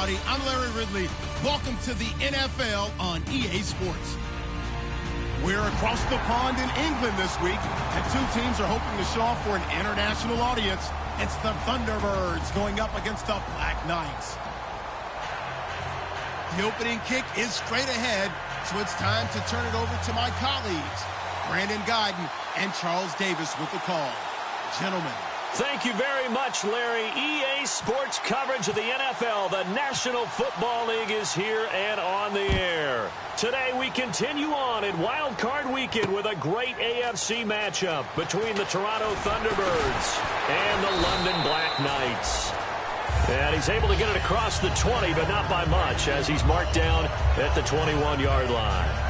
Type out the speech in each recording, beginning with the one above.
everybody. I'm Larry Ridley. Welcome to the NFL on EA Sports. We're across the pond in England this week, and two teams are hoping to show off for an international audience. It's the Thunderbirds going up against the Black Knights. The opening kick is straight ahead, so it's time to turn it over to my colleagues, Brandon Guyton and Charles Davis with the call. Gentlemen. Thank you very much, Larry. EA Sports coverage of the NFL. The National Football League is here and on the air. Today we continue on in Wild Card Weekend with a great AFC matchup between the Toronto Thunderbirds and the London Black Knights. And he's able to get it across the 20, but not by much, as he's marked down at the 21-yard line.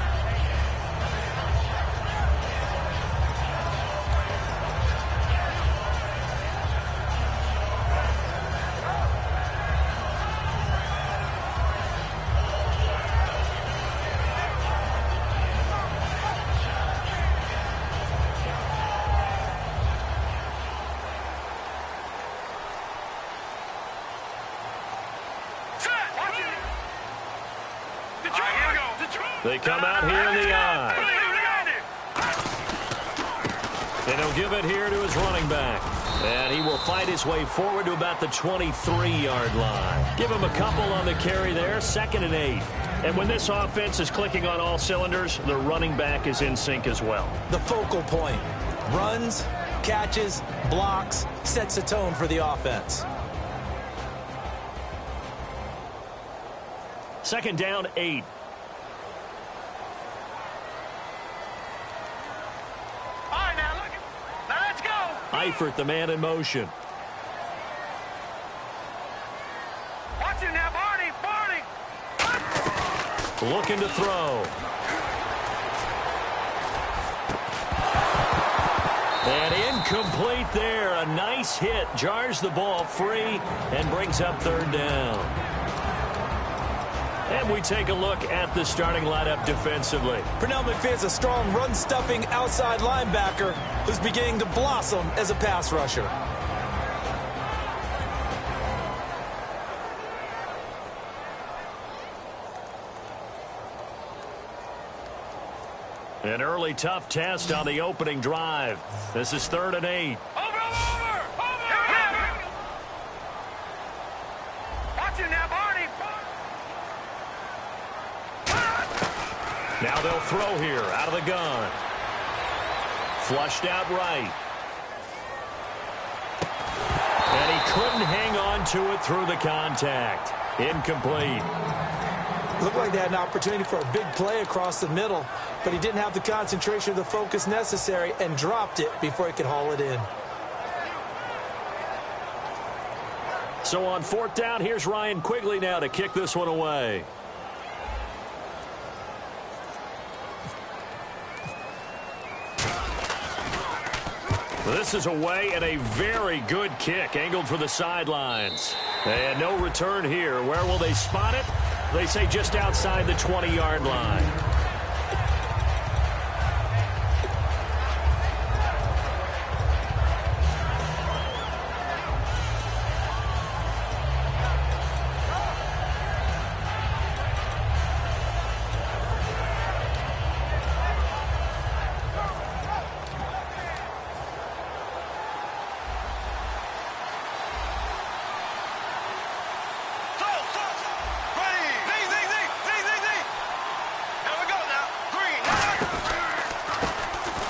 They come out here in the eye. And he'll give it here to his running back. And he will fight his way forward to about the 23-yard line. Give him a couple on the carry there, 2nd and 8. And when this offense is clicking on all cylinders, the running back is in sync as well. The focal point. Runs, catches, blocks, sets the tone for the offense. 2nd down, 8. Eifert, the man in motion. Watch him now, Barney! Looking to throw. And incomplete there. A nice hit. Jars the ball free and brings up 3rd down. And we take a look at the starting lineup defensively. Pernell McPhee's a strong run-stuffing outside linebacker who's beginning to blossom as a pass rusher. An early tough test on the opening drive. This is 3rd and 8. Over! Watch him now, Barney! Now they'll throw here out of the gun. Flushed out right. And he couldn't hang on to it through the contact. Incomplete. Looked like they had an opportunity for a big play across the middle, but he didn't have the concentration or the focus necessary and dropped it before he could haul it in. So on 4th down, here's Ryan Quigley now to kick this one away. This is away and a very good kick, angled for the sidelines. And no return here. Where will they spot it? They say just outside the 20-yard line.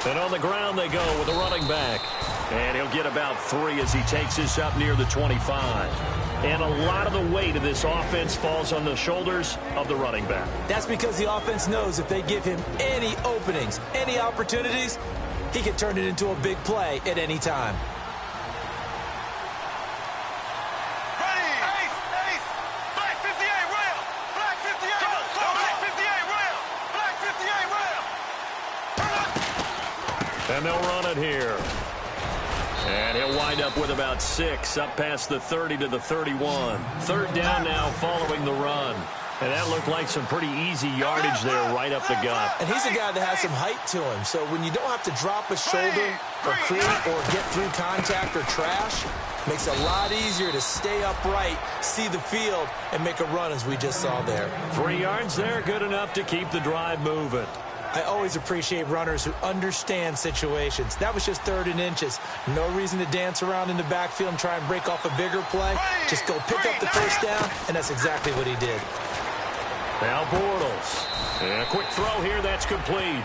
And on the ground they go with the running back. And he'll get about 3 as he takes this up near the 25. And a lot of the weight of this offense falls on the shoulders of the running back. That's because the offense knows if they give him any openings, any opportunities, he can turn it into a big play at any time. And they'll run it here. And he'll wind up with about 6, up past the 30 to the 31. 3rd down now following the run. And that looked like some pretty easy yardage there right up the gut. And he's a guy that has some height to him. So when you don't have to drop a shoulder or create or get through contact or trash, makes it a lot easier to stay upright, see the field, and make a run as we just saw there. 3 yards there, good enough to keep the drive moving. I always appreciate runners who understand situations. That was just 3rd and inches. No reason to dance around in the backfield and try and break off a bigger play. Just go pick up the first down, and that's exactly what he did. Now Bortles. And a quick throw here, that's complete.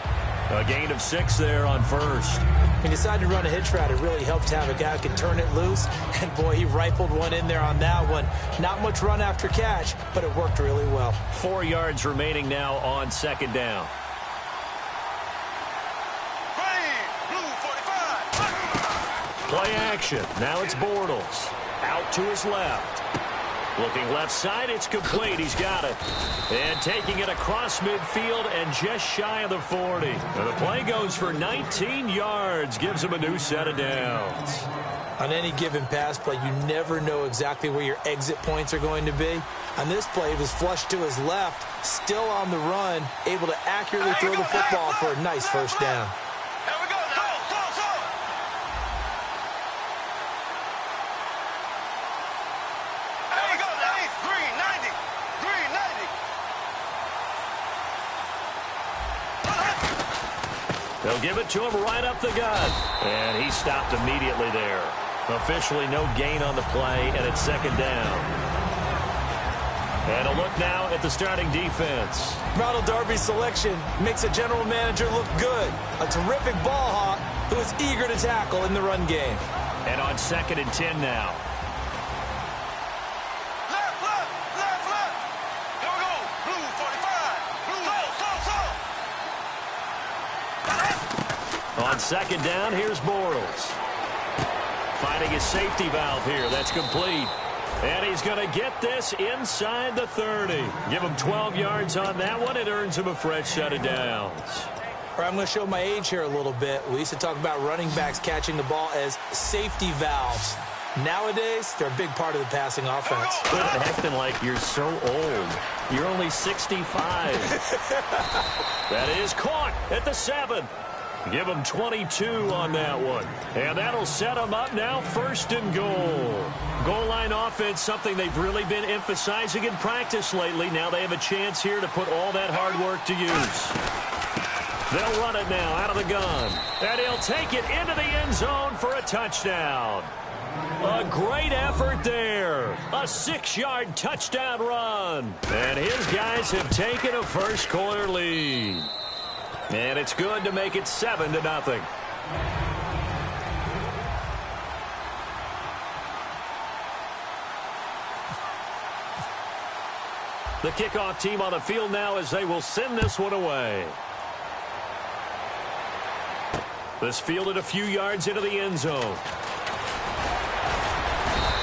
A gain of 6 there on first. He decided to run a hitch route. It really helped to have a guy who could turn it loose. And, boy, he rifled one in there on that one. Not much run after catch, but it worked really well. 4 yards remaining now on 2nd down. Play action. Now it's Bortles. Out to his left. Looking left side, it's complete. He's got it. And taking it across midfield and just shy of the 40. And the play goes for 19 yards. Gives him a new set of downs. On any given pass play, you never know exactly where your exit points are going to be. On this play, he was flushed to his left, still on the run, able to accurately throw the football for a nice first down. They'll give it to him right up the gut. And he stopped immediately there. Officially no gain on the play, and it's 2nd down. And a look now at the starting defense. Ronald Darby's selection makes a general manager look good. A terrific ball hawk who is eager to tackle in the run game. And on 2nd and 10 now. On 2nd down, here's Bortles. Finding his safety valve here. That's complete. And he's going to get this inside the 30. Give him 12 yards on that one. It earns him a fresh set of downs. All right, I'm going to show my age here a little bit. We used to talk about running backs catching the ball as safety valves. Nowadays, they're a big part of the passing offense. Quit acting like you're so old. You're only 65. That is caught at the 7. Give him 22 on that one. And that'll set him up now 1st and goal. Goal line offense, something they've really been emphasizing in practice lately. Now they have a chance here to put all that hard work to use. They'll run it now out of the gun. And he'll take it into the end zone for a touchdown. A great effort there. A 6-yard touchdown run. And his guys have taken a first-quarter lead. And it's good to make it 7-0. The kickoff team on the field now as they will send this one away. This fielded a few yards into the end zone.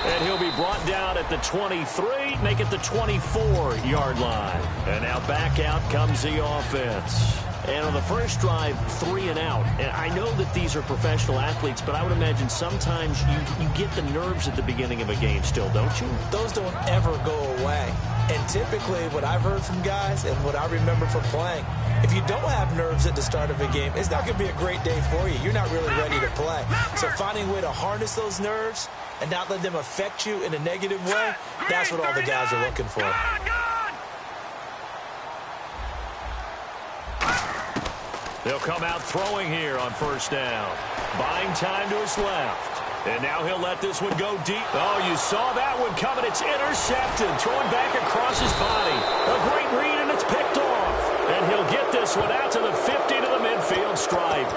And he'll be brought down at the 23, make it the 24-yard line. And now back out comes the offense. And on the first drive, 3 and out. And I know that these are professional athletes, but I would imagine sometimes you get the nerves at the beginning of a game still, don't you? Those don't ever go away. And typically what I've heard from guys and what I remember from playing, if you don't have nerves at the start of a game, it's not going to be a great day for you. You're not really ready to play. So finding a way to harness those nerves and not let them affect you in a negative way, that's what all the guys are looking for. They'll come out throwing here on first down. Buying time to his left. And now he'll let this one go deep. Oh, you saw that one coming. It's intercepted. Thrown back across his body. A great read, and it's picked off. And he'll get this one out to the 50 to the midfield stripe.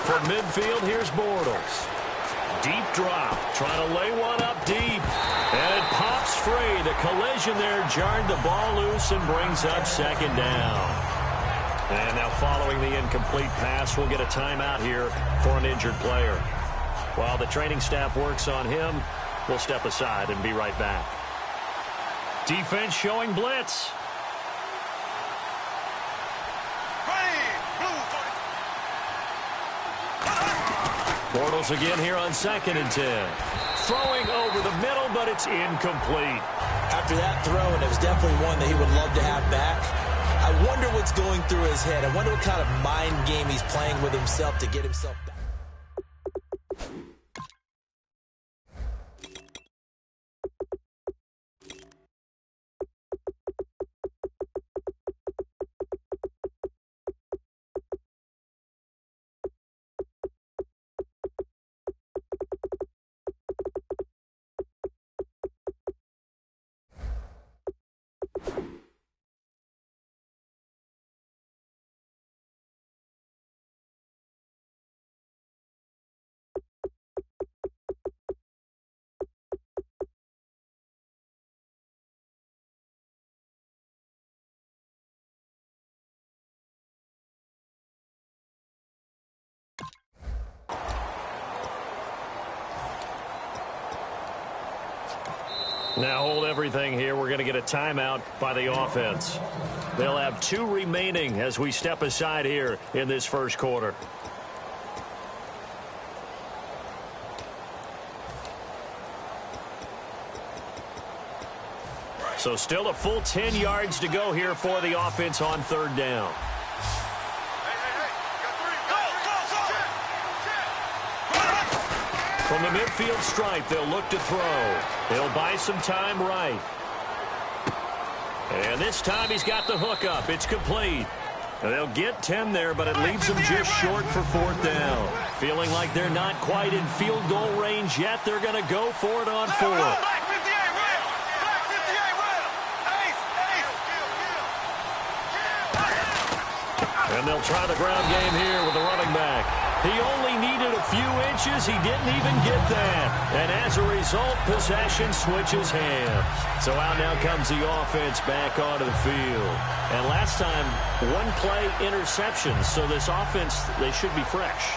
From midfield, here's Bortles. Deep drop, trying to lay one up deep. And it pops free. The collision there jarred the ball loose and brings up 2nd down. And now following the incomplete pass, we'll get a timeout here for an injured player. While the training staff works on him, we'll step aside and be right back. Defense showing blitz. Bortles again here on 2nd and 10. Throwing over the middle, but it's incomplete. After that throw, and it was definitely one that he would love to have back, I wonder what's going through his head. I wonder what kind of mind game he's playing with himself to get himself back. Now hold everything here. We're going to get a timeout by the offense. They'll have 2 remaining as we step aside here in this first quarter. So still a full 10 yards to go here for the offense on 3rd down. From the midfield stripe, they'll look to throw. They'll buy some time right. And this time he's got the hook up. It's complete. They'll get 10 there, but it leaves them just short for 4th down. Feeling like they're not quite in field goal range yet. They're going to go for it on 4th. And they'll try the ground game here with the running back. He only needed a few inches. He didn't even get that. And as a result, possession switches hands. So out now comes the offense back onto the field. And last time, 1-play interception. So this offense, they should be fresh.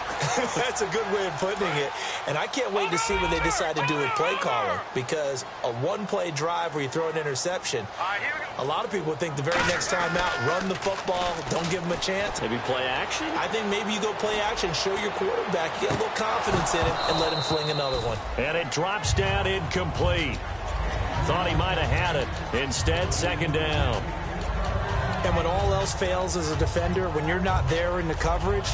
That's a good way of putting it. And I can't wait to see what they decide to do with play calling. Because a 1-play drive where you throw an interception, a lot of people would think the very next time out, run the football, don't give them a chance. Maybe play action? I think maybe you go play action, show your quarterback, get a little confidence in him, and let him fling another one. And it drops down incomplete. Thought he might have had it. Instead, 2nd down. And when all else fails as a defender, when you're not there in the coverage,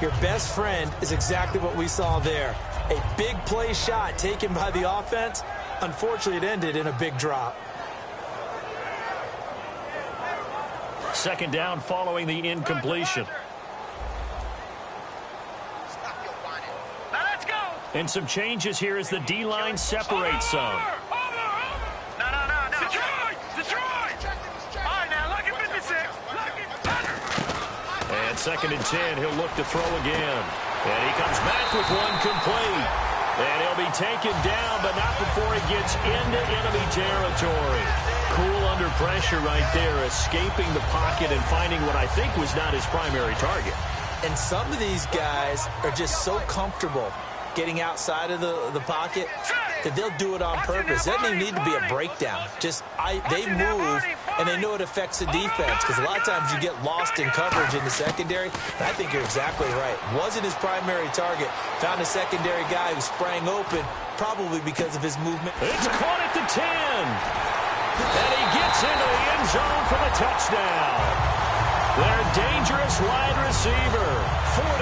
your best friend is exactly what we saw there. A big play shot taken by the offense. Unfortunately, it ended in a big drop. 2nd down following the incompletion. Now let's go. And some changes here as the D-line separates some. No. Detroit. All right, now, lucky 56. Lucky 100. And 2nd and 10, he'll look to throw again. And he comes back with one complete. And he'll be taken down, but not before he gets into enemy territory. Cool under pressure right there, escaping the pocket and finding what I think was not his primary target. And some of these guys are just so comfortable getting outside of the pocket that they'll do it on purpose. It doesn't even need to be a breakdown. They move, and they know it affects the defense, because a lot of times you get lost in coverage in the secondary. And I think you're exactly right. Wasn't his primary target. Found a secondary guy who sprang open, probably because of his movement. It's caught at the 10. And he gets into the end zone for the touchdown. Their dangerous wide receiver,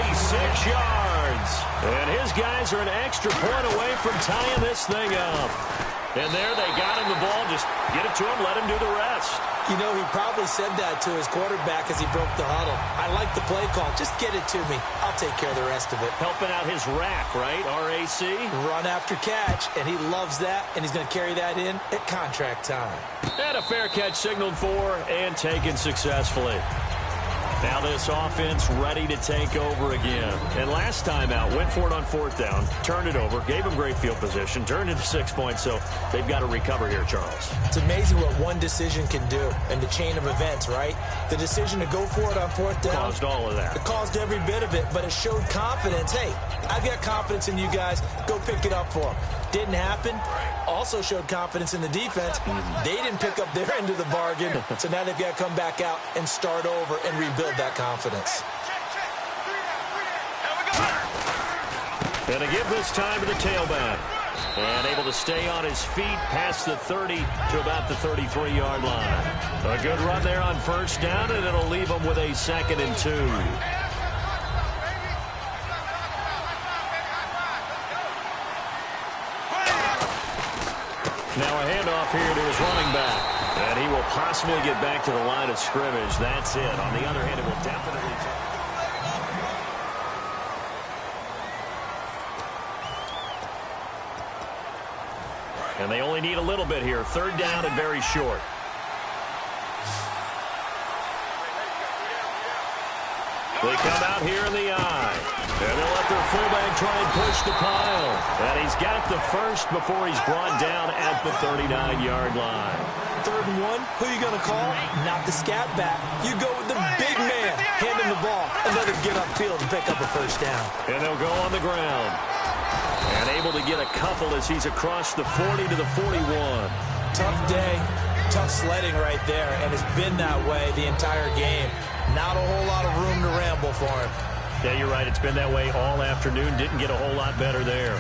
46 yards. And his guys are an extra point away from tying this thing up. And there they got him the ball. Just get it to him, let him do the rest. You know, he probably said that to his quarterback as he broke the huddle. I like the play call. Just get it to me. I'll take care of the rest of it. Helping out his rack, right? RAC. Run after catch, and he loves that, and he's going to carry that in at contract time. And a fair catch signaled for and taken successfully. Now this offense ready to take over again. And last time out, went for it on fourth down, turned it over, gave them great field position, turned it to 6 points, so they've got to recover here, Charles. It's amazing what one decision can do in the chain of events, right? The decision to go for it on fourth down. Caused all of that. It caused every bit of it, but it showed confidence. Hey, I've got confidence in you guys. Go pick it up for them. Didn't happen. Also showed confidence in the defense. They didn't pick up their end of the bargain, so now they've got to come back out and start over and rebuild that confidence. And to give this time to the tailback. And able to stay on his feet past the 30 to about the 33-yard line. A good run there on first down, and it'll leave him with a 2nd and 2. Now a handoff here to his running back. And he will possibly get back to the line of scrimmage. That's it. On the other hand, it will definitely... And they only need a little bit here. 3rd down and very short. They come out here in the eye. And they'll let their fullback try and push the pile. And he's got the first before he's brought down at the 39-yard line. 3rd and 1, who are you going to call? Not the scat back. You go with the big man. Hand him the ball and let him get upfield and pick up a first down. And they'll go on the ground. And able to get a couple as he's across the 40 to the 41. Tough day, tough sledding right there, and it's been that way the entire game. Not a whole lot of room to ramble for him. Yeah, you're right. It's been that way all afternoon. Didn't get a whole lot better there.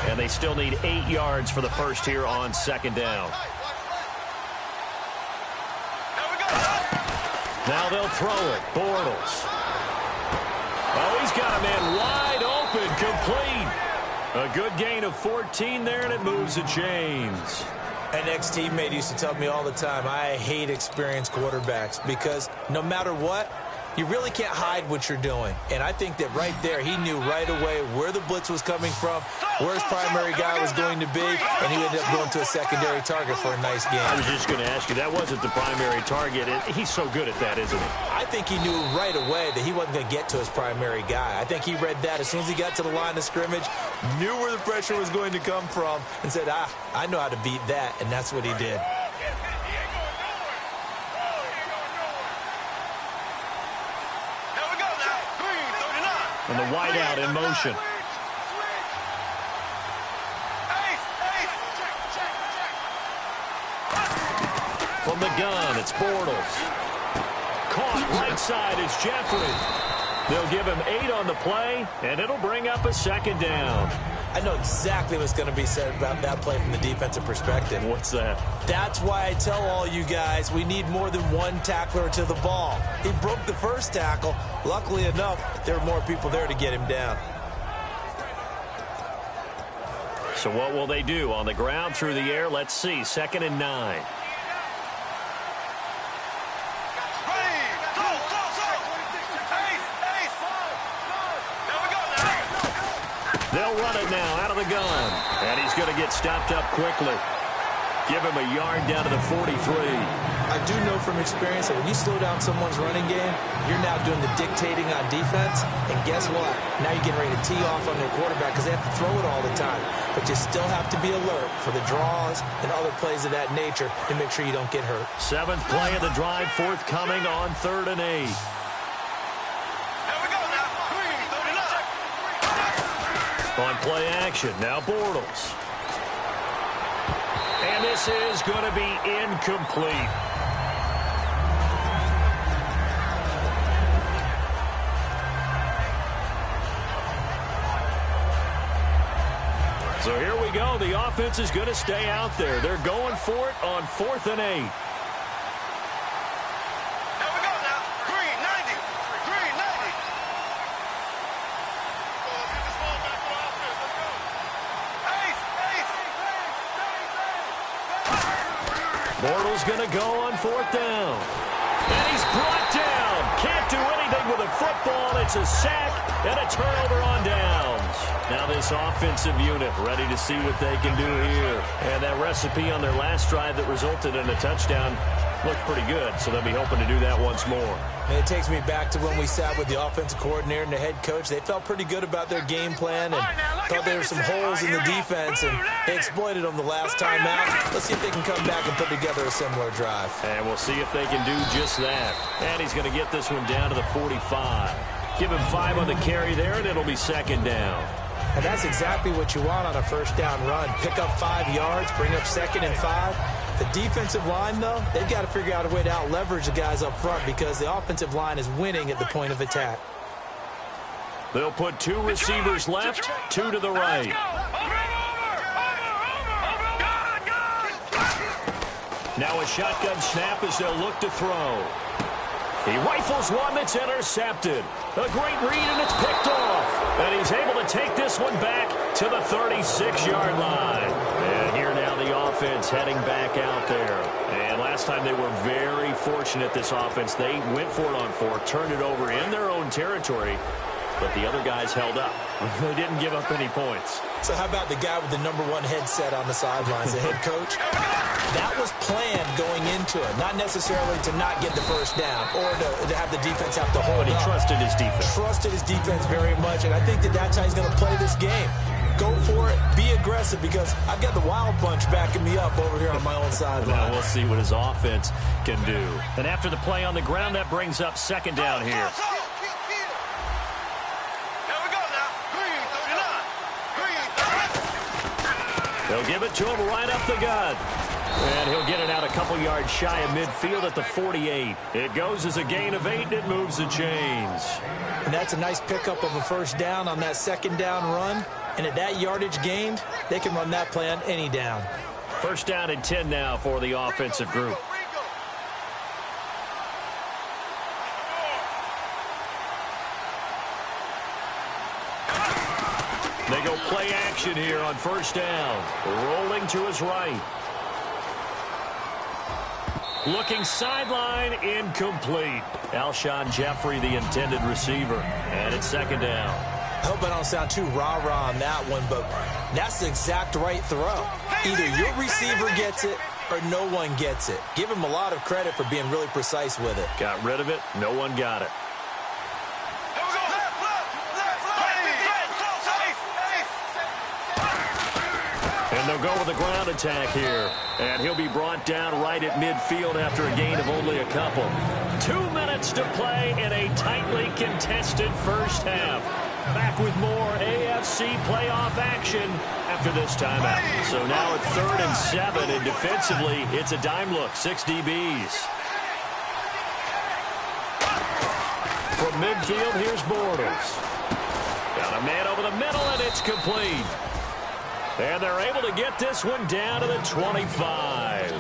And they still need 8 yards for the first here on 2nd down. Now they'll throw it. Bortles. Oh, he's got a man wide open, complete. A good gain of 14 there, and it moves the chains. An ex-teammate used to tell me all the time, I hate experienced quarterbacks because no matter what, you really can't hide what you're doing. And I think that right there, he knew right away where the blitz was coming from, where his primary guy was going to be, and he ended up going to a secondary target for a nice game. I was just going to ask you, that wasn't the primary target. He's so good at that, isn't he? I think he knew right away that he wasn't going to get to his primary guy. I think he read that as soon as he got to the line of scrimmage, knew where the pressure was going to come from, and said, I know how to beat that, and that's what he did. And the wideout in motion. From the gun, it's Bortles. Caught right side is Jeffrey. They'll give him 8 on the play, and it'll bring up a 2nd down. I know exactly what's going to be said about that play from the defensive perspective. What's that? That's why I tell all you guys we need more than one tackler to the ball. He broke the first tackle. Luckily enough, there were more people there to get him down. So what will they do? On the ground, through the air, let's see. 2nd and 9. They'll run it now out of the gun. And he's going to get stopped up quickly. Give him a yard down to the 43. I do know from experience that when you slow down someone's running game, you're now doing the dictating on defense. And guess what? Now you're getting ready to tee off on their quarterback because they have to throw it all the time. But you still have to be alert for the draws and other plays of that nature to make sure you don't get hurt. 7th play of the drive forthcoming on 3rd and 8. On play action, now Bortles. And this is going to be incomplete. So here we go. The offense is going to stay out there. They're going for it on 4th and 8. Bortles going to go on 4th down. And he's brought down. Can't do anything with a football. It's a sack and a turnover on downs. Now this offensive unit ready to see what they can do here. And that recipe on their last drive that resulted in a touchdown looked pretty good, so they'll be hoping to do that once more. And it takes me back to when we sat with the offensive coordinator and the head coach. They felt pretty good about their game plan and thought there were some holes in the defense, and they exploited them the last time out. Let's see if they can come back and put together a similar drive. And we'll see if they can do just that. And he's going to get this one down to the 45. Give him 5 on the carry there, and it'll be second down. And that's exactly what you want on a first down run. Pick up 5 yards, bring up 2nd and 5. The defensive line, though, they've got to figure out a way to out-leverage the guys up front because the offensive line is winning at the point of attack. They'll put 2 receivers left, 2 to the right. Now a shotgun snap as they'll look to throw. He rifles one that's intercepted. A great read, and it's picked off. And he's able to take this one back to the 36-yard line. And here now the offense heading back out there. And last time they were very fortunate, this offense. They went for it on 4, turned it over in their own territory, but the other guys held up. They didn't give up any points. So how about the guy with the #1 headset on the sidelines, the head coach? That was planned going into it, not necessarily to not get the first down or to have the defense have to hold But he trusted his defense. Trusted his defense very much, and I think that's how he's going to play this game. Go for it, be aggressive, because I've got the Wild Bunch backing me up over here on my own sideline. Now we'll see what his offense can do. And after the play on the ground, that brings up second down here. They'll give it to him right up the gut. And he'll get it out a couple yards shy of midfield at the 48. It goes as a gain of 8, and it moves the chains. And that's a nice pickup of a first down on that second down run. And at that yardage gained, they can run that play on any down. First down and 10 now for the offensive group. They go play action here on first down. Rolling to his right. Looking sideline, incomplete. Alshon Jeffrey, the intended receiver. And it's second down. I hope I don't sound too rah-rah on that one, but that's the exact right throw. Either your receiver gets it or no one gets it. Give him a lot of credit for being really precise with it. Got rid of it. No one got it. And they'll go with a ground attack here. And he'll be brought down right at midfield after a gain of only a couple. 2 minutes to play in a tightly contested first half. Back with more AFC playoff action after this timeout. So now it's 3rd and 7, and defensively, it's a dime look. 6 DBs. From midfield, here's Bortles. Got a man over the middle, and it's complete. And they're able to get this one down to the 25.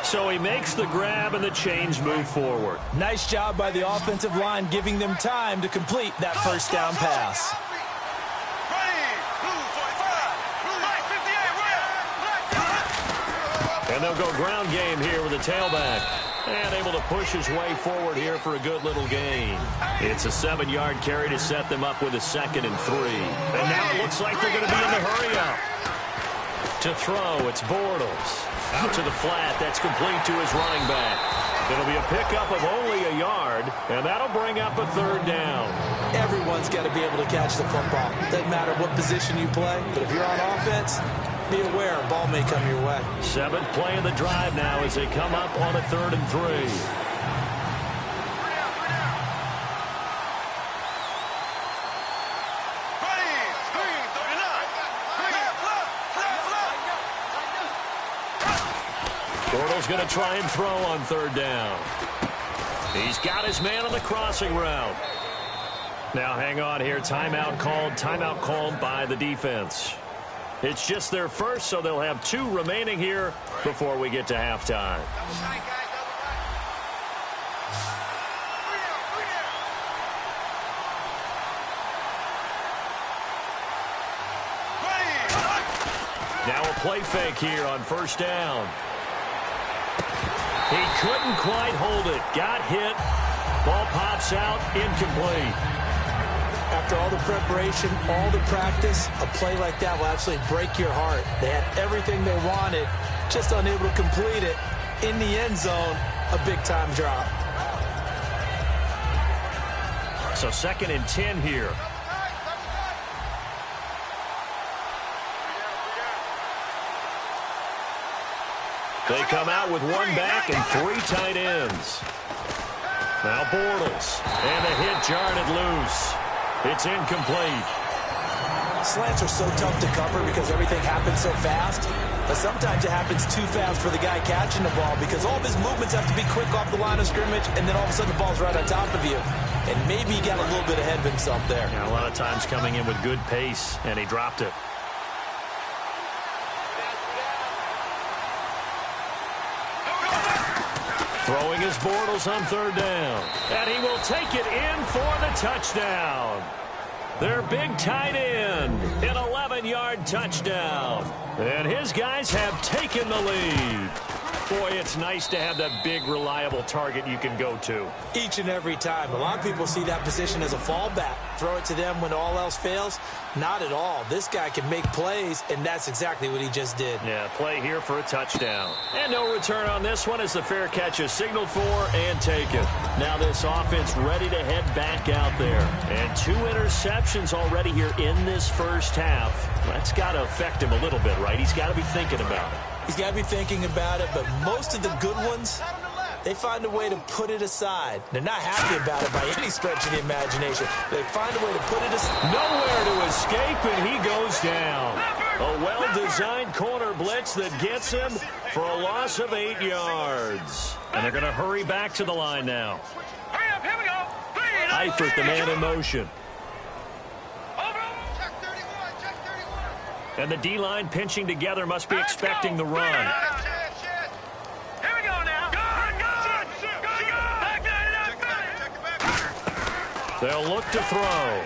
So he makes the grab, and the chains move forward. Nice job by the offensive line, giving them time to complete that first down pass. And they'll go ground game here with a tailback. And able to push his way forward here for a good little gain. It's a 7-yard carry to set them up with a 2nd and 3. And now it looks like they're going to be in the hurry-up. To throw, it's Bortles. Out to the flat, that's complete to his running back. It'll be a pickup of only a yard, and that'll bring up a 3rd down. Everyone's got to be able to catch the football. Doesn't matter what position you play, but if you're on offense, be aware a ball may come your way. 7th play of the drive now as they come up on a 3rd and 3. Bortles going to try and throw on 3rd down. He's got his man on the crossing route. Now hang on here. Timeout called by the defense. It's just their first, so they'll have 2 remaining here before we get to halftime. Now a play fake here on first down. He couldn't quite hold it. Got hit. Ball pops out. Incomplete. After all the preparation, all the practice, a play like that will absolutely break your heart. They had everything they wanted, just unable to complete it in the end zone. a big-time drop. So 2nd and 10 here. They come out with 1 back and 3 tight ends. Now Bortles. And a hit jarred it loose. It's incomplete. Slants are so tough to cover because everything happens so fast. But sometimes it happens too fast for the guy catching the ball because all of his movements have to be quick off the line of scrimmage, and then all of a sudden the ball's right on top of you. And maybe he got a little bit ahead of himself there. Yeah, a lot of times coming in with good pace, and he dropped it. Throwing his Bortles on 3rd down. And he will take it in for the touchdown. Their big tight end, an 11-yard touchdown. And his guys have taken the lead. Boy, it's nice to have that big, reliable target you can go to. Each and every time. A lot of people see that position as a fallback. Throw it to them when all else fails. Not at all. This guy can make plays, and that's exactly what he just did. Yeah, play here for a touchdown. And no return on this one as the fair catch is signaled for and taken. Now this offense ready to head back out there. And 2 interceptions already here in this first half. That's got to affect him a little bit, right? He's got to be thinking about it. He's got to be thinking about it, but most of the good ones, they find a way to put it aside. They're not happy about it by any stretch of the imagination. They find a way to put it aside. Nowhere to escape, and he goes down. A well-designed corner blitz that gets him for a loss of 8 yards. And they're going to hurry back to the line now. Hurry up, here we go. Eifert, the man in motion. And the D-line pinching together must be expecting the run. Here we go now. They'll look to throw.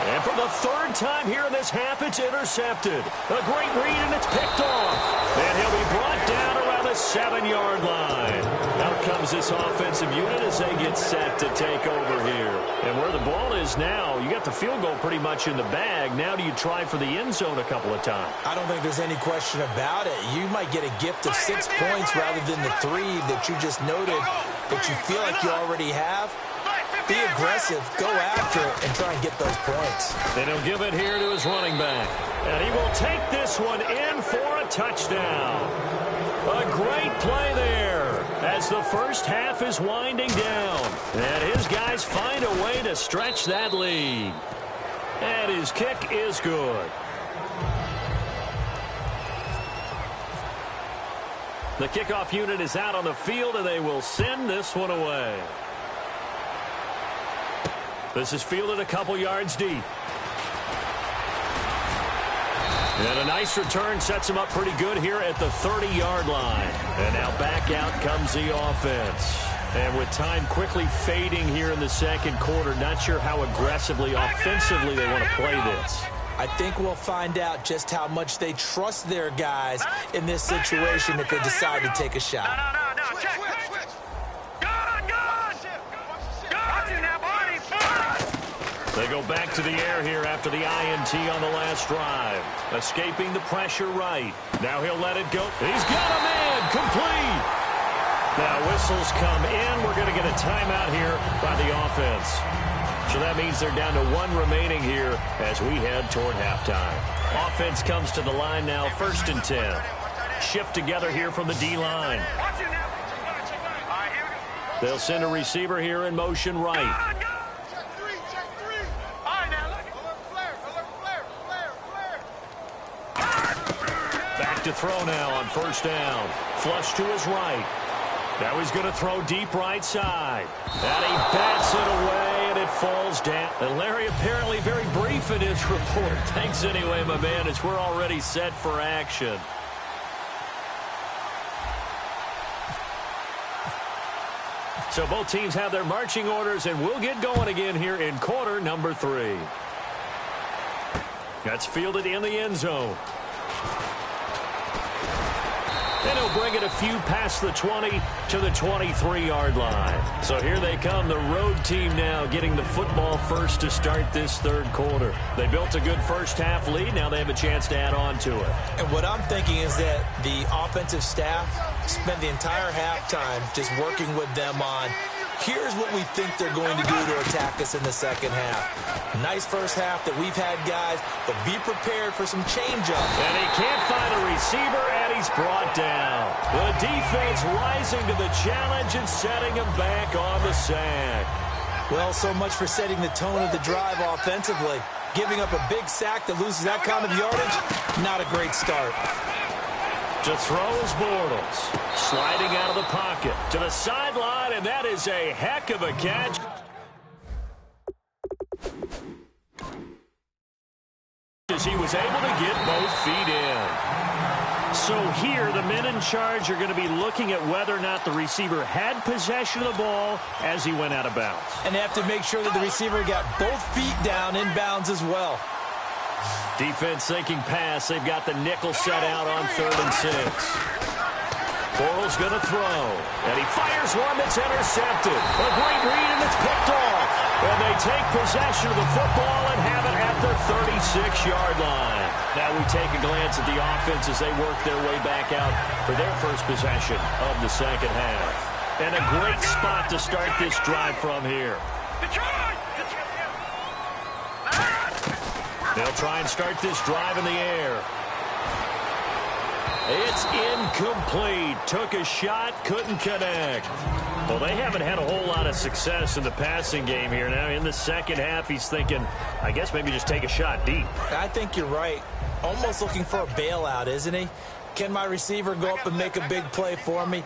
And for the 3rd time here in this half, it's intercepted. A great read, and it's picked off. And he'll be brought down around the 7-yard line. Out comes this offensive unit as they get set to take over here. And where the ball is now, you got the field goal pretty much in the bag. Now do you try for the end zone a couple of times? I don't think there's any question about it. You might get a gift of 6 points rather than the 3 that you just noted that you feel like you already have. Be aggressive, go after it, and try and get those points. And he'll give it here to his running back. And he will take this one in for a touchdown. A great play there as the first half is winding down. And his guys find a way to stretch that lead. And his kick is good. The kickoff unit is out on the field, and they will send this one away. This is fielded a couple yards deep. And a nice return sets him up pretty good here at the 30-yard line. And now back out comes the offense. And with time quickly fading here in the 2nd quarter, not sure how aggressively, offensively they want to play this. I think we'll find out just how much they trust their guys in this situation if they decide to take a shot. No, check. They go back to the air here after the INT on the last drive. Escaping the pressure right. Now he'll let it go. He's got a man complete. Now whistles come in. We're going to get a timeout here by the offense. So that means they're down to 1 remaining here as we head toward halftime. Offense comes to the line now, 1st and 10. Shift together here from the D-line. They'll send a receiver here in motion right. Back to throw now on 1st down. Flush to his right. Now he's going to throw deep right side. And he bats it away, and it falls down. And Larry apparently very brief in his report. Thanks anyway, my man, as we're already set for action. So both teams have their marching orders, and we'll get going again here in quarter number 3. That's fielded in the end zone. And he'll bring it a few past the 20 to the 23-yard line. So here they come, the road team now getting the football first to start this third quarter. They built a good first-half lead. Now they have a chance to add on to it. And what I'm thinking is that the offensive staff spent the entire halftime just working with them on, here's what we think they're going to do to attack us in the second half. Nice first half that we've had, guys, but be prepared for some change-up. And he can't find a receiver, and he's brought down. The defense rising to the challenge and setting him back on the sack. Well, so much for setting the tone of the drive offensively. Giving up a big sack that loses that kind of yardage, not a great start. To throw is Bortles. Sliding out of the pocket to the sideline, and that is a heck of a catch. As he was able to get both feet in. So here, the men in charge are going to be looking at whether or not the receiver had possession of the ball as he went out of bounds. And they have to make sure that the receiver got both feet down in bounds as well. Defense thinking pass. They've got the nickel set out on 3rd and 6. Bortles going to throw. And he fires one that's intercepted. A great read, and it's picked off. And they take possession of the football and have it at the 36-yard line. Now we take a glance at the offense as they work their way back out for their first possession of the second half. And a great spot to start this drive from here. They'll try and start this drive in the air. It's incomplete. Took a shot, couldn't connect. Well, they haven't had a whole lot of success in the passing game here. Now, in the second half, he's thinking, I guess maybe just take a shot deep. I think you're right. Almost looking for a bailout, isn't he? Can my receiver go up and make a big play for me?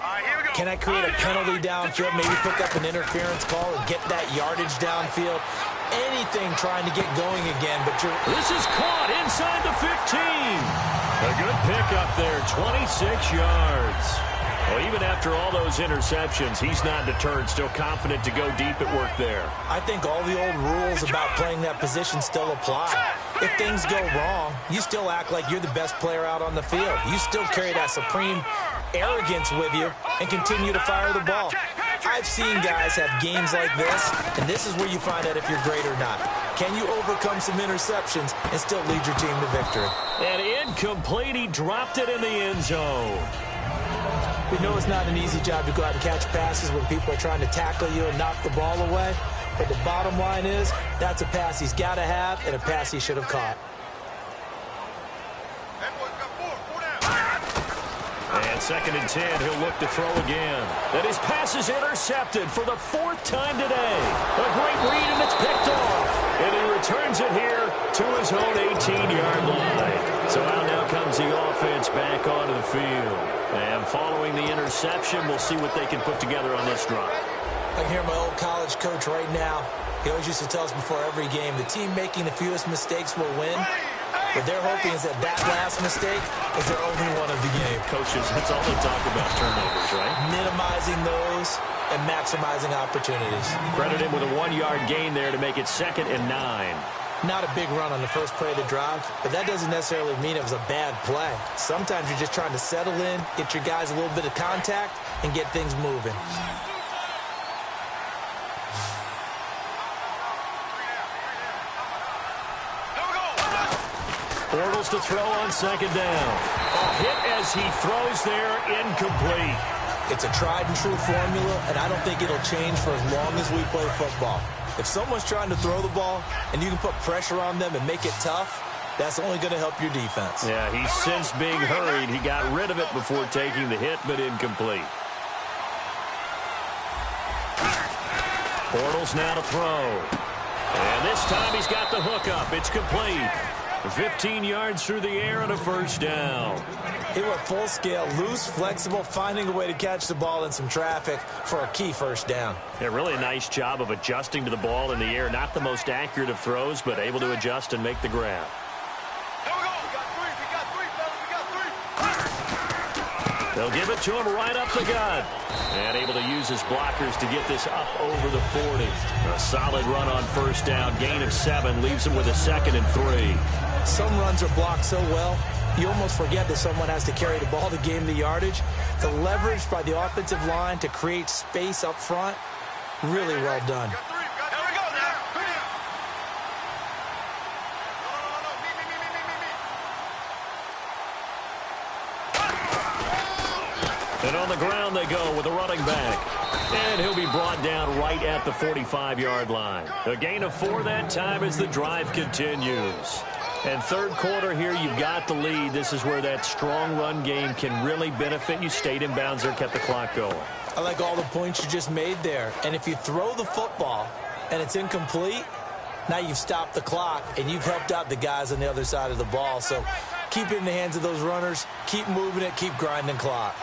Can I create a penalty downfield, maybe pick up an interference call and get that yardage downfield? Anything trying to get going again, but This is caught inside the 15. A good pickup there, 26 yards. Well, even after all those interceptions, he's not deterred, still confident to go deep at work there. I think all the old rules about playing that position still apply. If things go wrong, you still act like you're the best player out on the field. You still carry that supreme arrogance with you and continue to fire the ball. I've seen guys have games like this, and this is where you find out if you're great or not. Can you overcome some interceptions and still lead your team to victory? And incomplete, he dropped it in the end zone. We know it's not an easy job to go out and catch passes when people are trying to tackle you and knock the ball away. But the bottom line is, that's a pass he's got to have and a pass he should have caught. And 2nd and 10, he'll look to throw again. And his pass is intercepted for the 4th time today. A great read, and it's picked off. And he returns it here to his own 18-yard line. So out now comes the offense back onto the field. And following the interception, we'll see what they can put together on this drive. I can hear my old college coach right now. He always used to tell us before every game, the team making the fewest mistakes will win. What they're hoping is that last mistake is their only one of the game. Coaches, that's all they talk about, turnovers, right? Minimizing those and maximizing opportunities. Credit him with a 1-yard gain there to make it 2nd and 9. Not a big run on the first play of the drive, but that doesn't necessarily mean it was a bad play. Sometimes you're just trying to settle in, get your guys a little bit of contact, and get things moving. Bortles to throw on 2nd down. A hit as he throws there, incomplete. It's a tried and true formula, and I don't think it'll change for as long as we play football. If someone's trying to throw the ball and you can put pressure on them and make it tough, that's only going to help your defense. Yeah, he's since being hurried. He got rid of it before taking the hit, but incomplete. Bortles now to throw. And this time he's got the hook up. It's complete. 15 yards through the air and a 1st down. He went full scale, loose, flexible, finding a way to catch the ball in some traffic for a key 1st down. Yeah, really a nice job of adjusting to the ball in the air. Not the most accurate of throws, but able to adjust and make the grab. They'll give it to him right up the gut. And able to use his blockers to get this up over the 40. A solid run on 1st down. Gain of 7 leaves him with a 2nd and 3. Some runs are blocked so well, you almost forget that someone has to carry the ball to gain the yardage. The leverage by the offensive line to create space up front, really well done. And on the ground they go with a running back. And he'll be brought down right at the 45-yard line. A gain of 4 that time as the drive continues. And third quarter here, you've got the lead. This is where that strong run game can really benefit you. Stayed in bounds there, kept the clock going. I like all the points you just made there. And if you throw the football and it's incomplete, now you've stopped the clock and you've helped out the guys on the other side of the ball. So keep it in the hands of those runners. Keep moving it. Keep grinding clock.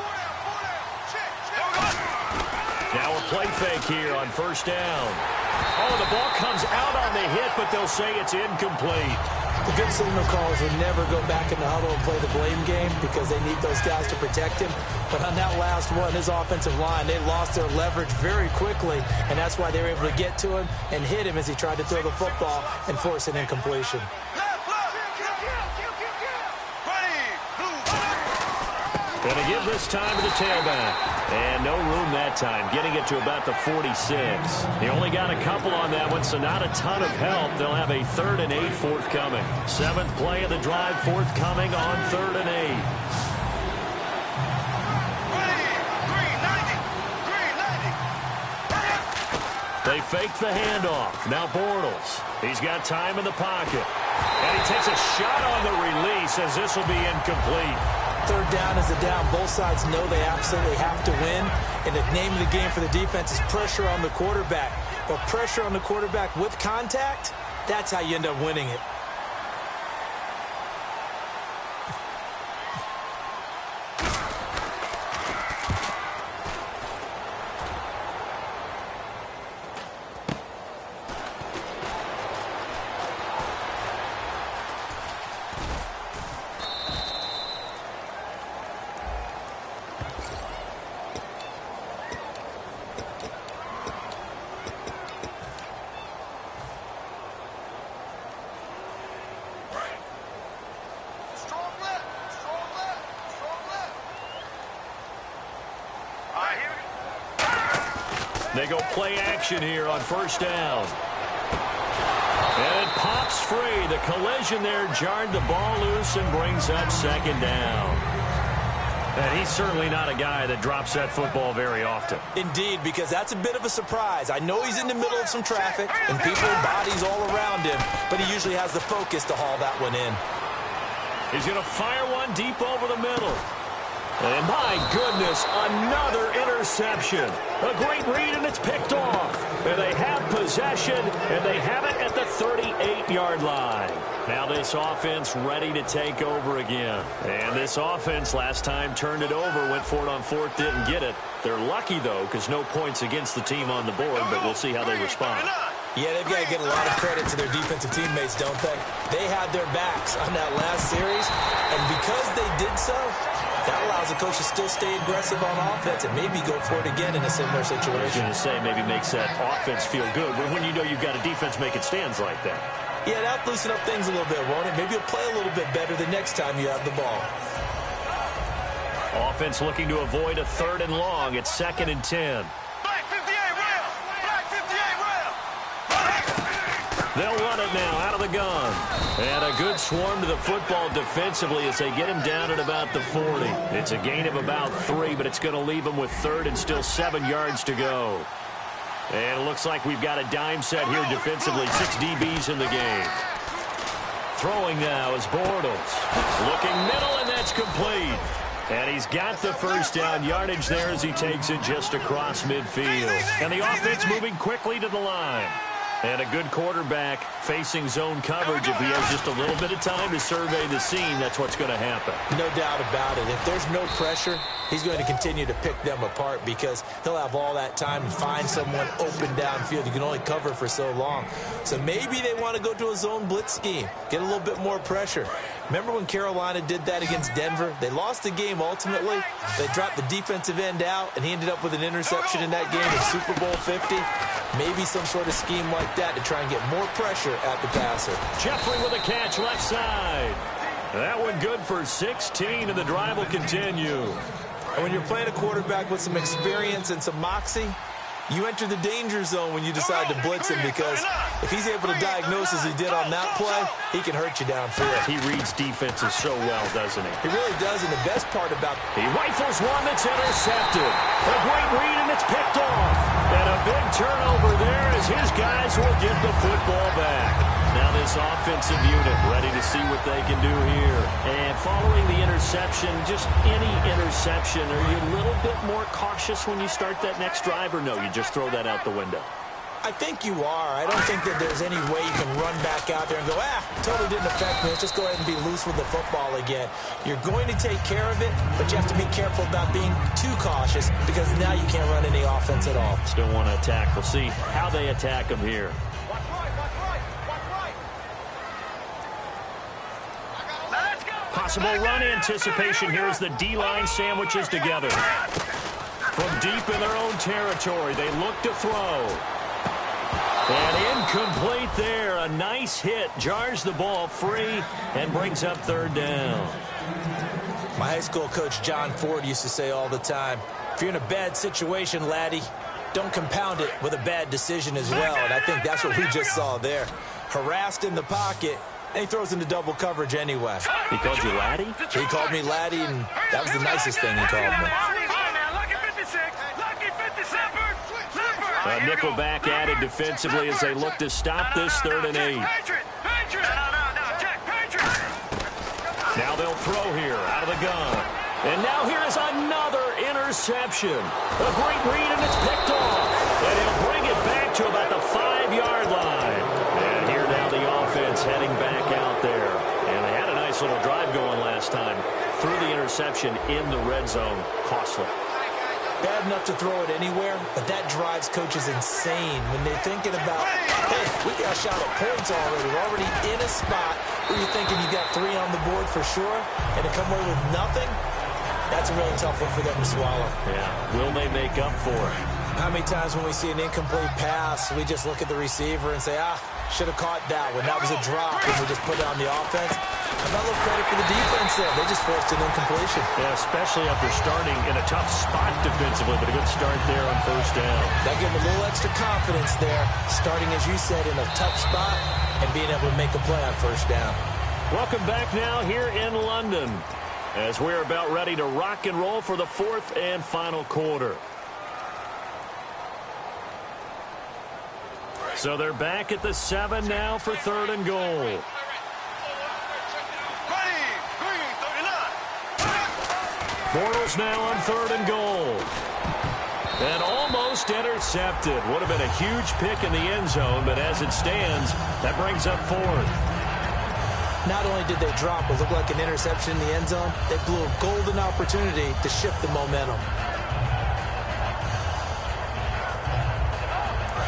Now a play fake here on first down. Oh, the ball comes out on the hit, but they'll say it's incomplete. The good signal callers would never go back in the huddle and play the blame game because they need those guys to protect him. But on that last one, his offensive line, they lost their leverage very quickly, and that's why they were able to get to him and hit him as he tried to throw the football and force an incompletion. Going to give this time to the tailback. And no room that time, getting it to about the 46. He only got a couple on that one, so not a ton of help. They'll have a 3rd and 8 forthcoming. 7th play of the drive forthcoming on 3rd and 8. They fake the handoff. Now Bortles. He's got time in the pocket. And he takes a shot on the release as this will be incomplete. 3rd down is a down. Both sides know they absolutely have to win. And the name of the game for the defense is pressure on the quarterback. But pressure on the quarterback with contact, that's how you end up winning it. They go play action here on first down. And it pops free. The collision there jarred the ball loose and brings up 2nd down. And he's certainly not a guy that drops that football very often. Indeed, because that's a bit of a surprise. I know he's in the middle of some traffic and people and bodies all around him, but he usually has the focus to haul that one in. He's going to fire one deep over the middle. And my goodness, another interception. A great read, and it's picked off. And they have possession, and they have it at the 38-yard line. Now this offense ready to take over again. And this offense last time turned it over, went for it on 4th, didn't get it. They're lucky, though, because no points against the team on the board, but we'll see how they respond. Yeah, they've got to get a lot of credit to their defensive teammates, don't they? They had their backs on that last series, and because they did so, that allows the coach to still stay aggressive on offense and maybe go for it again in a similar situation. I was going to say, maybe makes that offense feel good, but when you know you've got a defense making stands like that. Yeah, that'll loosen up things a little bit, won't it? Maybe you'll play a little bit better the next time you have the ball. Offense looking to avoid a 3rd and long. It's 2nd and 10. Black 58 rail! Black 58 rail! They'll run it now out of the gun. And a good swarm to the football defensively as they get him down at about the 40. It's a gain of about 3, but it's going to leave him with 3rd and still 7 yards to go. And it looks like we've got a dime set here defensively. 6 DBs in the game. Throwing now is Bortles. Looking middle, and that's complete. And he's got the first down yardage there as he takes it just across midfield. And the offense moving quickly to the line. And a good quarterback facing zone coverage. If he has just a little bit of time to survey the scene, that's what's going to happen. No doubt about it. If there's no pressure, he's going to continue to pick them apart because he'll have all that time to find someone open downfield. You can only cover for so long. So maybe they want to go to a zone blitz scheme, get a little bit more pressure. Remember when Carolina did that against Denver? They lost the game ultimately. They dropped the defensive end out, and he ended up with an interception in that game in Super Bowl 50. Maybe some sort of scheme like that to try and get more pressure at the passer. Jeffrey with a catch left side. That one good for 16, and the drive will continue. And when you're playing a quarterback with some experience and some moxie, you enter the danger zone when you decide to blitz him, because if he's able to diagnose as he did on that play, he can hurt you downfield. He reads defenses so well, doesn't he? He really does, and the best part about he rifles one that's intercepted. A great read, and it's picked off. And a big turnover there as his guys will get the football back. Now this offensive unit ready to see what they can do here. And following the interception, just any interception, are you a little bit more cautious when you start that next drive, or no, you just throw that out the window? I think you are. I don't think that there's any way you can run back out there and go, totally didn't affect me. Let's just go ahead and be loose with the football again. You're going to take care of it, but you have to be careful about being too cautious, because now you can't run any offense at all. Still want to attack. We'll see how they attack him here. Possible run anticipation here as the D-line sandwiches together. From deep in their own territory, they look to throw. And incomplete there. A nice hit. Jars the ball free and brings up third down. My high school coach, John Ford, used to say all the time, if you're in a bad situation, laddie, don't compound it with a bad decision as well. And I think that's what we just saw there. Harassed in the pocket, and he throws into double coverage anyway. He called you laddie? He called me laddie, and that was the nicest thing he called me. A nickel back added defensively as they look to stop this 3rd and 8. Now they'll throw here out of the gun. And now here is another interception. A great read, and it's picked off. And he'll bring it back to about the 5-yard line. And here now the offense heading back out there. And they had a nice little drive going last time. Threw the interception in the red zone. Costly. Bad enough to throw it anywhere, but that drives coaches insane when they're thinking about, hey, we got a shot at points already. We're already in a spot where you're thinking you got 3 on the board for sure, and to come away with nothing, that's a really tough one for them to swallow. Yeah, will they make up for it? How many times when we see an incomplete pass, we just look at the receiver and say, should have caught that one. That was a drop, and we just put it on the offense. Another little credit for the defense there. They just forced an incompletion. Yeah, especially after starting in a tough spot defensively, but a good start there on first down. That gave them a little extra confidence there, starting, as you said, in a tough spot and being able to make a play on first down. Welcome back now here in London as we're about ready to rock and roll for the 4th and final quarter. So they're back at the 7 now for 3rd and goal. Bortles now on 3rd and goal. And almost intercepted. Would have been a huge pick in the end zone, but as it stands, that brings up 4th. Not only did they drop what looked like an interception in the end zone, they blew a golden opportunity to shift the momentum.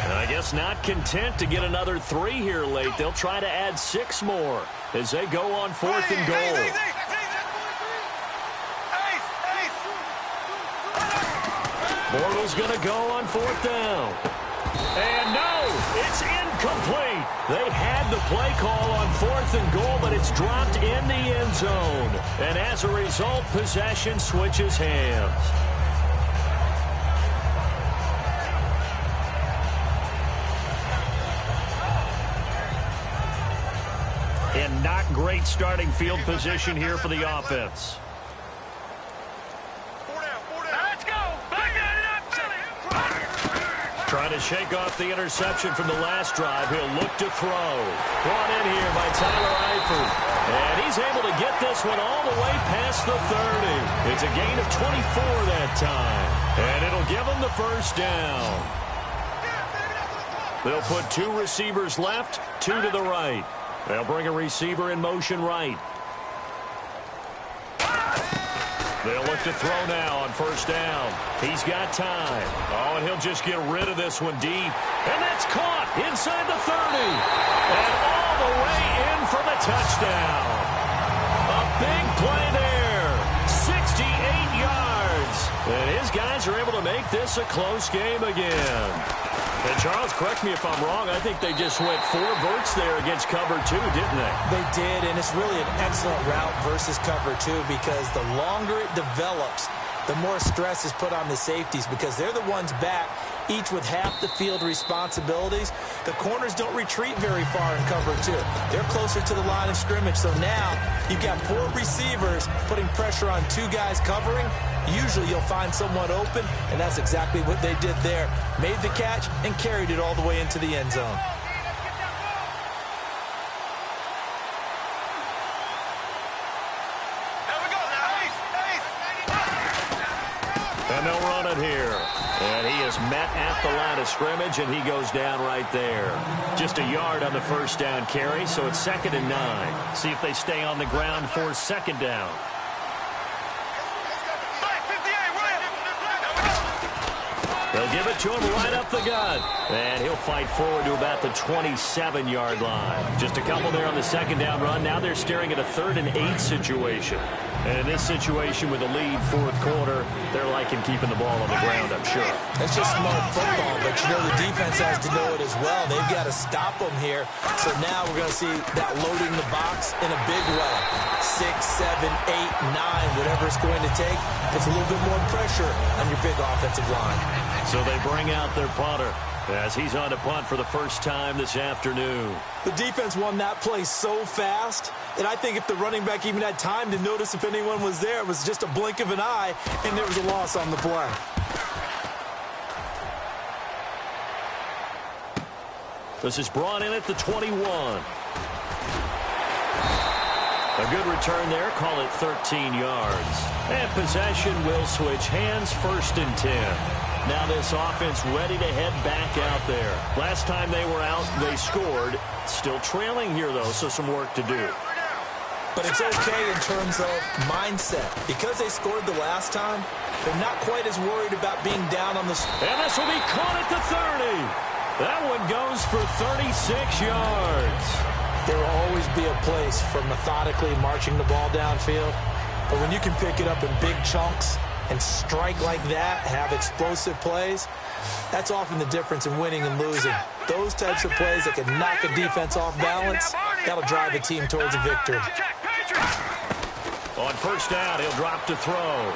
And I guess not content to get another 3 here late. They'll try to add 6 more as they go on 4th and goal. Bortles going to go on 4th down. And no, it's incomplete. They had the play call on 4th and goal, but it's dropped in the end zone. And as a result, possession switches hands. And not great starting field position here for the offense. Trying to shake off the interception from the last drive. He'll look to throw. Brought in here by Tyler Eifert. And he's able to get this one all the way past the 30. It's a gain of 24 that time. And it'll give him the first down. They'll put 2 receivers left, 2 to the right. They'll bring a receiver in motion right. They'll look to throw now on first down. He's got time. Oh, and he'll just get rid of this one deep. And that's caught inside the 30. And all the way in for the touchdown. A big play there. 68 yards. And his guys are able to make this a close game again. And Charles, correct me if I'm wrong, I think they just went 4 verts there against cover 2, didn't they? They did, and it's really an excellent route versus cover 2 because the longer it develops, the more stress is put on the safeties because they're the ones back, each with half the field responsibilities. The corners don't retreat very far in cover 2. They're closer to the line of scrimmage. So now you've got 4 receivers putting pressure on 2 guys covering. Usually you'll find someone open, and that's exactly what they did there. Made the catch and carried it all the way into the end zone. And they'll run it here. And he is met at the line of scrimmage, and he goes down right there. Just a yard on the first down carry, so it's 2nd and 9. See if they stay on the ground for 2nd down. They'll give it to him right up the gut. And he'll fight forward to about the 27-yard line. Just a couple there on the 2nd down run. Now they're staring at a 3rd and 8 situation. And in this situation with the lead 4th quarter, they're liking keeping the ball on the ground, I'm sure. That's just smart football, but you know the defense has to know it as well. They've got to stop them here. So now we're going to see that loading the box in a big way. 6, 7, 8, 9, whatever it's going to take. Puts a little bit more pressure on your big offensive line. So they bring out their punter as he's on to punt for the first time this afternoon. The defense won that play so fast, and I think if the running back even had time to notice if anyone was there, it was just a blink of an eye, and there was a loss on the play. This is brought in at the 21. A good return there. Call it 13 yards. And possession will switch hands, 1st and 10. Now this offense ready to head back out there. Last time they were out, they scored. Still trailing here, though, so some work to do. But it's okay in terms of mindset. Because they scored the last time, they're not quite as worried about being down on the... And this will be caught at the 30. That one goes for 36 yards. There will always be a place for methodically marching the ball downfield. But when you can pick it up in big chunks and strike like that, have explosive plays, that's often the difference in winning and losing. Those types of plays that can knock a defense off balance, that'll drive a team towards a victory. On 1st down, he'll drop to throw.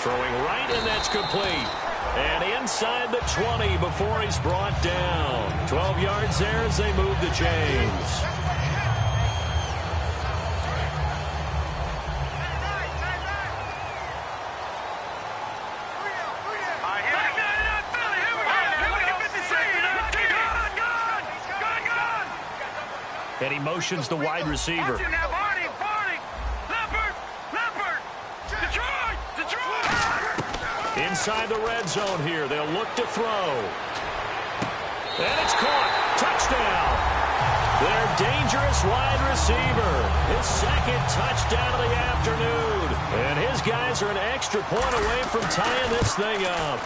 Throwing right, and that's complete. And inside the 20 before he's brought down. 12 yards there as they move the chains. And he motions the wide receiver. Inside the red zone here. They'll look to throw. And it's caught. Touchdown. Their dangerous wide receiver. His 2nd touchdown of the afternoon. And his guys are an extra point away from tying this thing up.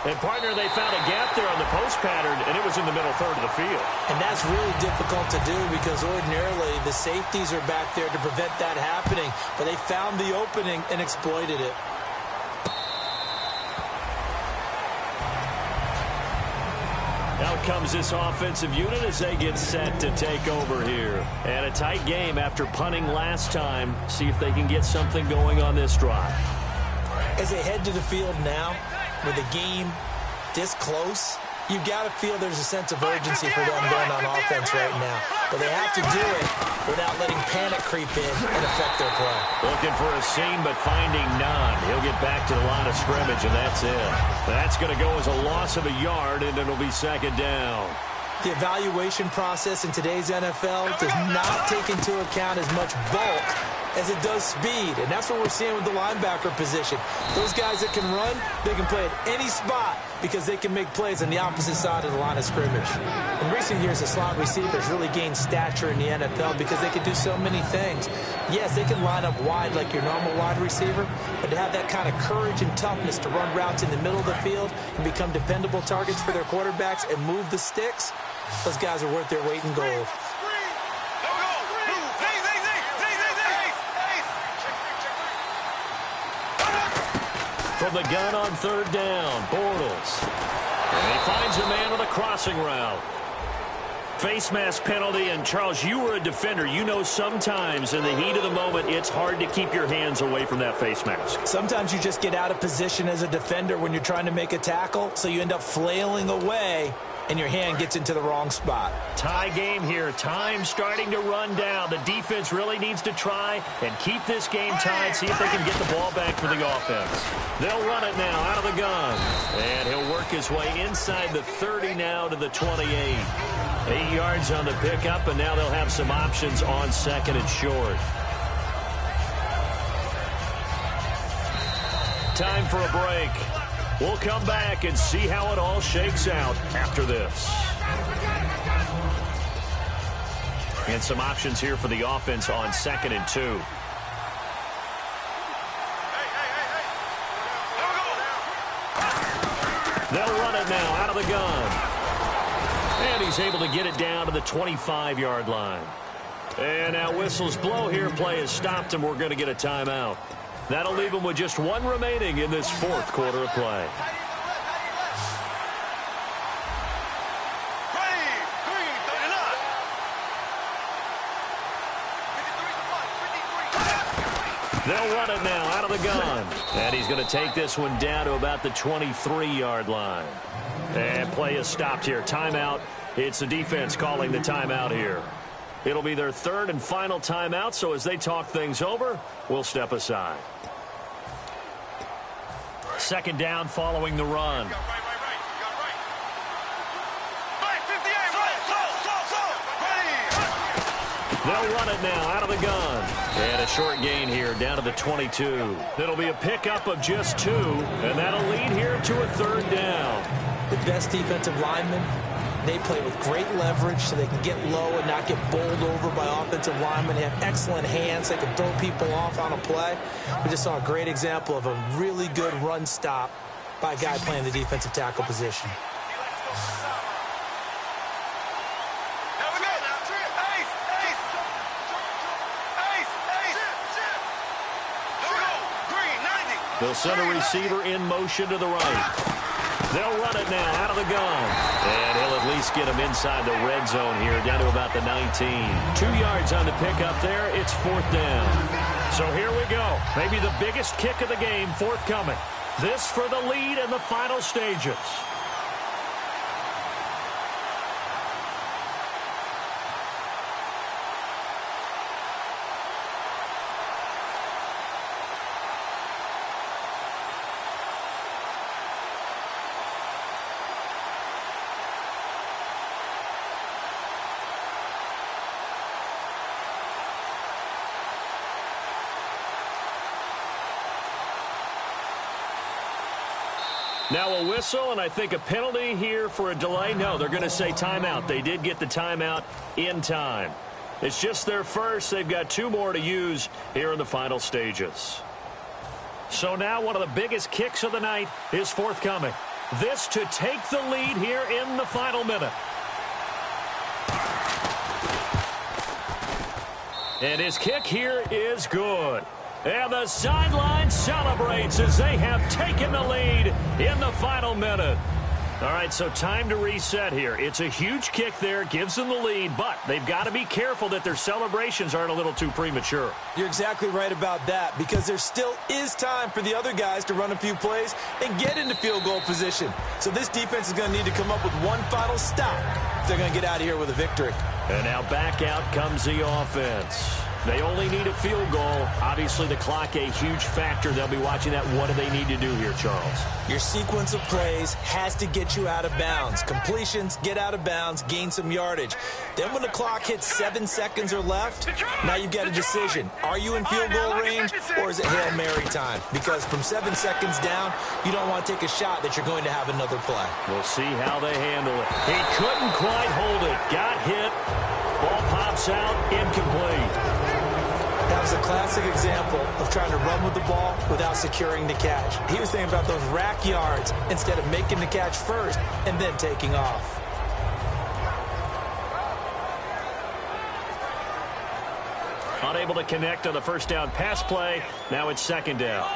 And, partner, they found a gap there on the post pattern, and it was in the middle 3rd of the field. And that's really difficult to do because ordinarily the safeties are back there to prevent that happening. But they found the opening and exploited it. Out comes this offensive unit as they get set to take over here. And a tight game after punting last time. See if they can get something going on this drive. As they head to the field now, with the game this close, you've got to feel there's a sense of urgency for them going on offense right now. But they have to do it without letting panic creep in and affect their play. Looking for a seam, but finding none. He'll get back to the line of scrimmage, and that's it. That's going to go as a loss of a yard, and it'll be 2nd down. The evaluation process in today's NFL does not take into account as much bulk as it does speed, and that's what we're seeing with the linebacker position. Those guys that can run, they can play at any spot because they can make plays on the opposite side of the line of scrimmage. In recent years, the slot receivers really gained stature in the NFL because they can do so many things. Yes, they can line up wide like your normal wide receiver, but to have that kind of courage and toughness to run routes in the middle of the field and become dependable targets for their quarterbacks and move the sticks, those guys are worth their weight in gold. from the gun on third down. Bortles. And he finds a man with a crossing route. Face mask penalty, and Charles, you were a defender. You know sometimes in the heat of the moment, it's hard to keep your hands away from that face mask. Sometimes you just get out of position as a defender when you're trying to make a tackle, so you end up flailing away, and your hand gets into the wrong spot. Tie game here. Time starting to run down. The defense really needs to try and keep this game tied, see if they can get the ball back for the offense. They'll run it now out of the gun. And he'll work his way inside the 30 now to the 28. 8 yards on the pickup, and now they'll have some options on second and short. Time for a break. We'll come back and see how it all shakes out after this. And some options here for the offense on 2nd and 2. They'll run it now out of the gun. And he's able to get it down to the 25-yard line. And now whistles blow here. Play has stopped, and we're going to get a timeout. That'll leave him with just one remaining in this fourth quarter of play. They'll run it now out of the gun. And he's going to take this one down to about the 23-yard line. And play is stopped here. Timeout. It's the defense calling the timeout here. It'll be their third and final timeout, so as they talk things over, we'll step aside. Second down following the run. They'll run it now out of the gun. And a short gain here down to the 22. It'll be a pickup of just 2, and that'll lead here to a third down. The best defensive linemen, they play with great leverage so they can get low and not get bowled over by offensive linemen. They have excellent hands. They can throw people off on a play. We just saw a great example of a really good run stop by a guy playing the defensive tackle position. They'll send a receiver in motion to the right. They'll run it now out of the gun. And he'll at least get him inside the red zone here, down to about the 19. 2 yards on the pickup there. It's fourth down. So here we go. Maybe the biggest kick of the game forthcoming. This for the lead in the final stages. Now a whistle, and I think a penalty here for a delay. No, they're going to say timeout. They did get the timeout in time. It's just their first. They've got 2 more to use here in the final stages. So now one of the biggest kicks of the night is forthcoming. This to take the lead here in the final minute. And his kick here is good. And the sideline celebrates as they have taken the lead in the final minute. All right, so time to reset here. It's a huge kick there, gives them the lead, but they've got to be careful that their celebrations aren't a little too premature. You're exactly right about that, because there still is time for the other guys to run a few plays and get into field goal position. So this defense is going to need to come up with one final stop if they're going to get out of here with a victory. And now back out comes the offense. They only need a field goal. Obviously, the clock a huge factor. They'll be watching that. What do they need to do here, Charles? Your sequence of plays has to get you out of bounds. Completions, get out of bounds, gain some yardage. Then when the clock hits 7 seconds or left, now you've got a decision. Are you in field goal range, or is it Hail Mary time? Because from 7 seconds down, you don't want to take a shot that you're going to have another play. We'll see how they handle it. He couldn't quite hold it. Got hit. Ball pops out. Incomplete. That was a classic example of trying to run with the ball without securing the catch. He was thinking about those rack yards instead of making the catch first and then taking off. Unable to connect on the first down pass play. Now it's second down.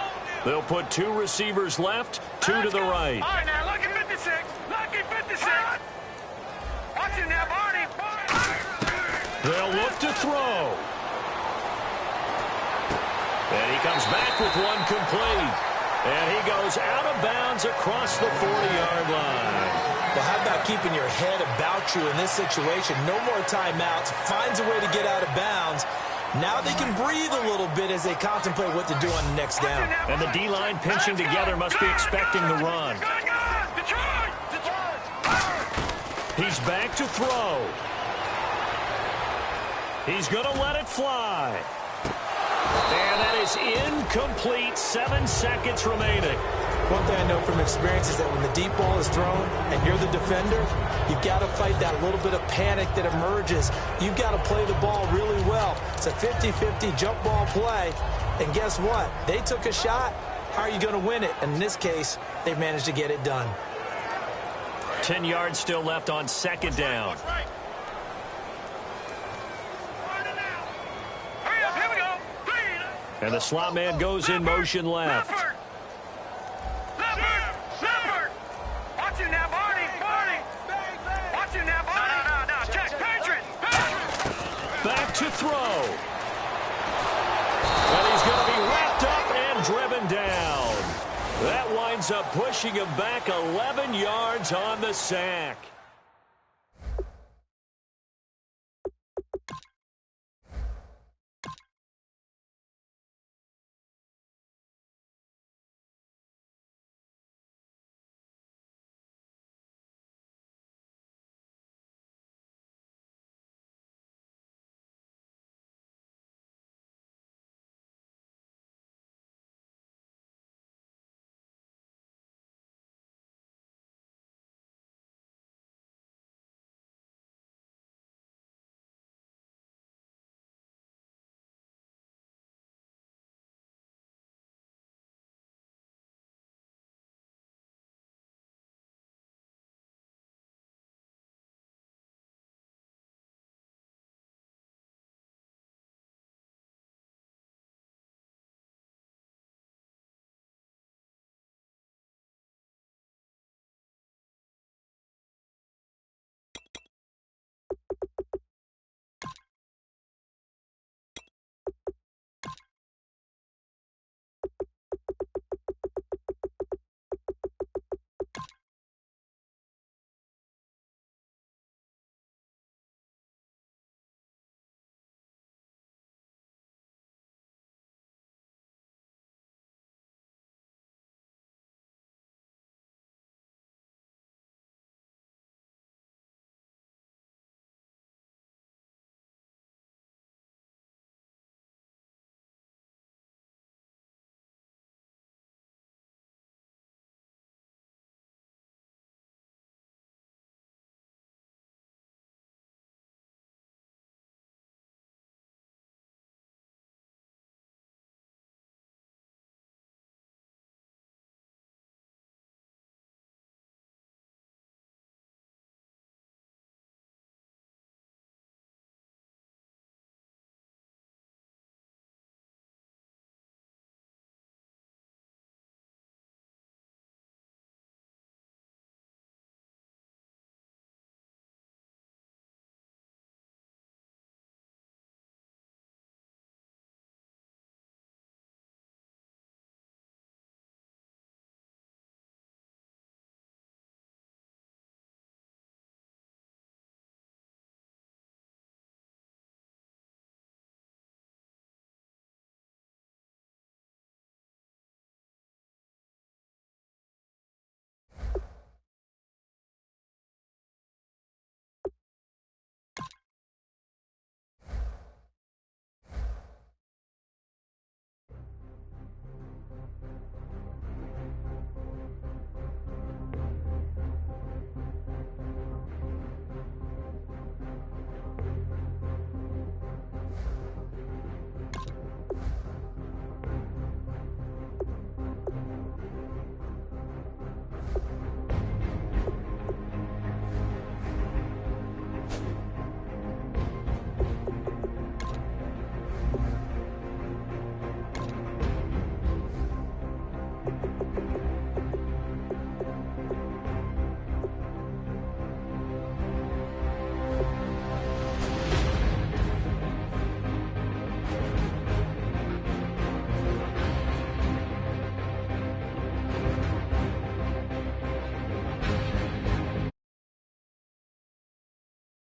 They'll put 2 receivers left, 2 to the right. All right, now, lucky 56. Lucky 56. Watch it now, Barney. They'll look to throw. And he comes back with one complete. And he goes out of bounds across the 40-yard line. Well, how about keeping your head about you in this situation? No more timeouts. Finds a way to get out of bounds. Now they can breathe a little bit as they contemplate what to do on the next down. And the D-line pinching together must be expecting the run. He's back to throw. He's going to let it fly. And that is incomplete. 7 seconds remaining. One thing I know from experience is that when the deep ball is thrown and you're the defender, you've got to fight that little bit of panic that emerges. You've got to play the ball really well. It's a 50-50 jump ball play. And guess what? They took a shot. How are you going to win it? And in this case, they managed to get it done. 10 yards still left on 2nd down. And the slot man goes in motion left. Leopard! Watch it now, Barney! Watch it now, Barney! No, check, Patriot! Back to throw. And he's going to be wrapped up and driven down. That winds up pushing him back 11 yards on the sack.